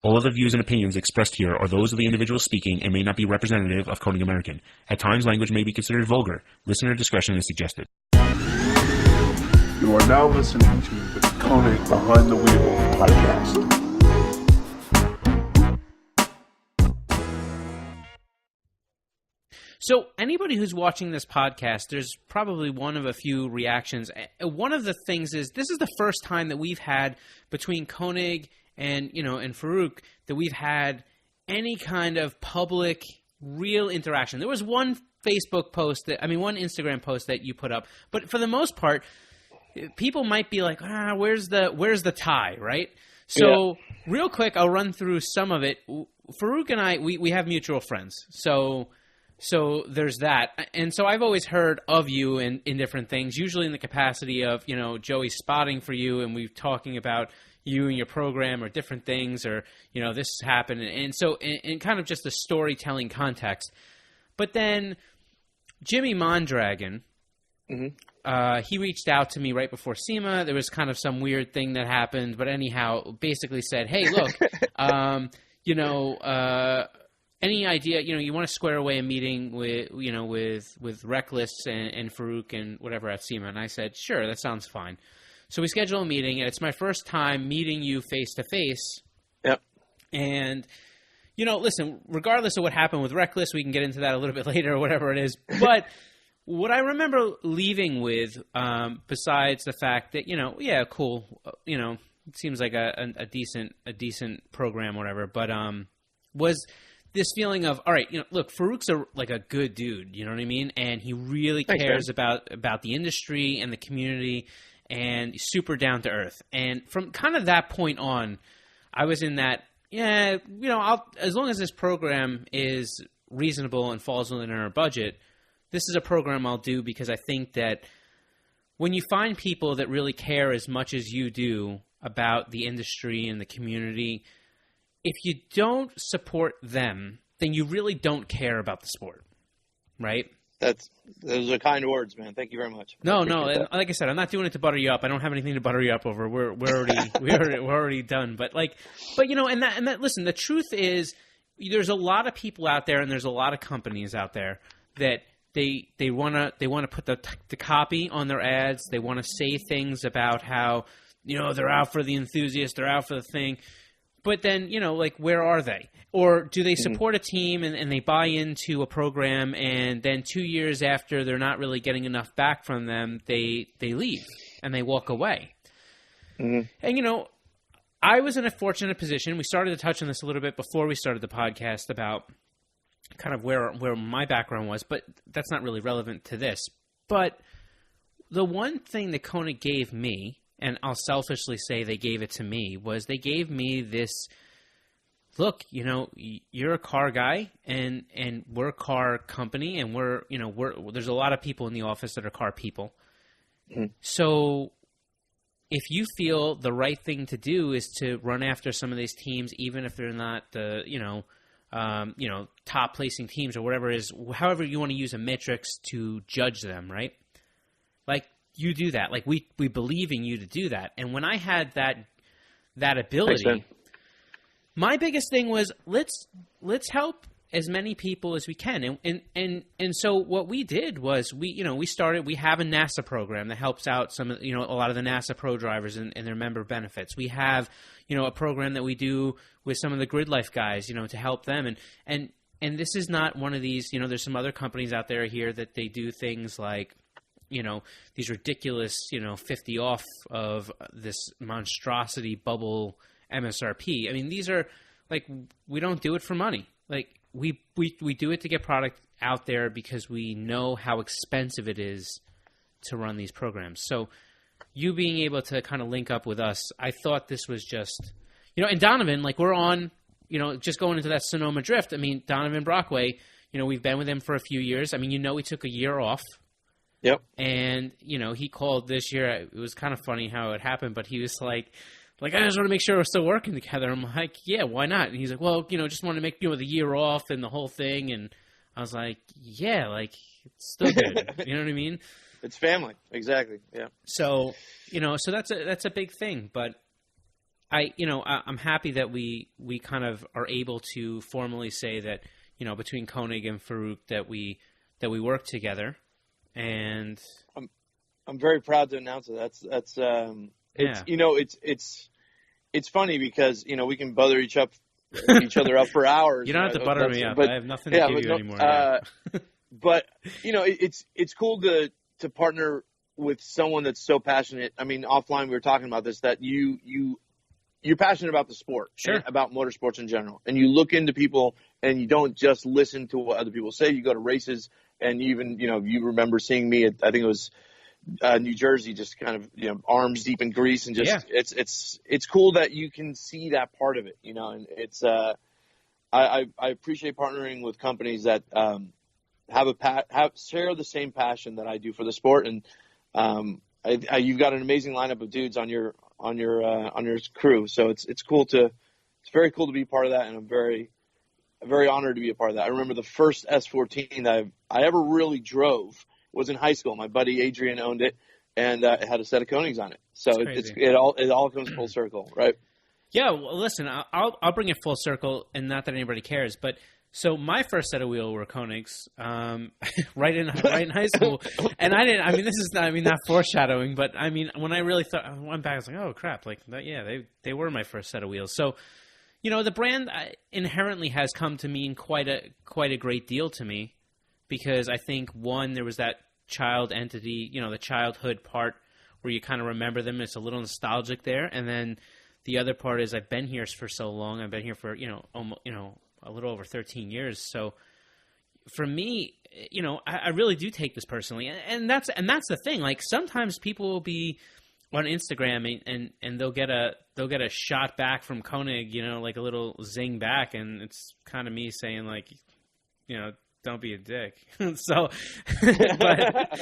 All of the views and opinions expressed here are those of the individual speaking and may not be representative of KONIG American. At times, language may be considered vulgar. Listener discretion is suggested. You are now listening to the KONIG Behind the Wheel podcast. So anybody who's watching this podcast, there's probably one of a few reactions. One of the things is this is the first time that we've had between KONIG and Faruk that we've had any kind of public, real interaction. There was one Facebook post one Instagram post that you put up, but for the most part, people might be like, where's the tie, right? So real quick, I'll run through some of it. Faruk and I, we have mutual friends, so there's that. And so I've always heard of you in different things, usually in the capacity of, Joey spotting for you and we're talking about you and your program or different things or, this has happened. And so in kind of just a storytelling context. But then Jimmy Mondragon, he reached out to me right before SEMA. There was kind of some weird thing that happened. But anyhow, basically said, hey, look, any idea, you want to square away a meeting with Reckless and Faruk and whatever at SEMA? And I said, sure, that sounds fine. So we schedule a meeting, and it's my first time meeting you face-to-face. Yep. And, listen, regardless of what happened with Reckless, we can get into that a little bit later or whatever it is. But what I remember leaving with, besides the fact that, cool, it seems like a decent program or whatever, but was this feeling of, all right, look, Faruk's a good dude, you know what I mean? And he really cares about the industry and the community and super down to earth. And from kind of that point on, I was in that, as long as this program is reasonable and falls within our budget, this is a program I'll do because I think that when you find people that really care as much as you do about the industry and the community, if you don't support them, then you really don't care about the sport, right? Those are kind words, man. Thank you very much. No. Like I said, I'm not doing it to butter you up. I don't have anything to butter you up over. We're already done. But listen, the truth is, there's a lot of people out there, and there's a lot of companies out there that they wanna put the copy on their ads. They want to say things about how they're out for the enthusiast, they're out for the thing. But then, where are they? Or do they support a team and they buy into a program and then 2 years after they're not really getting enough back from them, they leave and they walk away? And, I was in a fortunate position. We started to touch on this a little bit before we started the podcast about kind of where my background was, but that's not really relevant to this. But the one thing that KONIG gave me, and I'll selfishly say they gave it to me, was they gave me this, look, you're a car guy and we're a car company and there's a lot of people in the office that are car people. So if you feel the right thing to do is to run after some of these teams, even if they're not the, top placing teams or whatever it is, however you want to use a metrics to judge them, right? Like, you do that. Like, we believe in you to do that. And when I had that ability, Thanks, my biggest thing was let's help as many people as we can. And so what we did was we have a NASA program that helps out a lot of the NASA pro drivers and their member benefits. We have, a program that we do with some of the grid life guys, to help them. And this is not one of these, there's some other companies out there here that they do things like, these ridiculous, 50 off of this monstrosity bubble MSRP. I mean, these are like, we don't do it for money. Like, we do it to get product out there because we know how expensive it is to run these programs. So you being able to kind of link up with us, I thought this was just, and Donovan, like, we're on, just going into that Sonoma Drift. I mean, Donovan Brockway, we've been with him for a few years. I mean, we took a year off. Yep. And, he called this year. It was kind of funny how it happened, but he was like, I just want to make sure we're still working together. I'm like, yeah, why not? And he's like, well, just want to make, the year off and the whole thing. And I was like, yeah, like, it's still good. You know what I mean? It's family. Exactly. Yeah. So, so that's a big thing. But I'm happy that we kind of are able to formally say that, between Konig and Faruk that we work together, and I'm very proud to announce it. That's it's funny because we can bother each other up for hours. You don't have to butter me up. But, I have nothing to give you anymore. But it's cool to partner with someone that's so passionate. I mean, offline we were talking about this, that you're passionate about the sport, sure, about motorsports in general, and you look into people and you don't just listen to what other people say. You go to races, and you even you remember seeing me at, I think it was New Jersey, just kind of arms deep in grease, and just it's cool that you can see that part of it, and it's I appreciate partnering with companies that share the same passion that I do for the sport, and you've got an amazing lineup of dudes on your crew, so it's very cool to be part of that, and I'm very honored to be a part of that. I remember the first S14 that I ever really drove was in high school. My buddy Adrian owned it, and it had a set of Konigs on it. So it all comes full circle, right? Yeah. Well, listen, I'll bring it full circle, and not that anybody cares, but so my first set of wheels were Konigs, right in high school, and this is not foreshadowing, but when I really went back, I was like, oh crap, they were my first set of wheels. So, the brand inherently has come to mean quite a great deal to me, because I think, one, there was that child entity, the childhood part where you kind of remember them. It's a little nostalgic there, and then the other part is I've been here for so long. I've been here for almost, a little over 13 years. So for me, I really do take this personally, and that's the thing. Like, sometimes people will be on Instagram and they'll get a shot back from Konig, like a little zing back, and it's kind of me saying, like, don't be a dick. So, but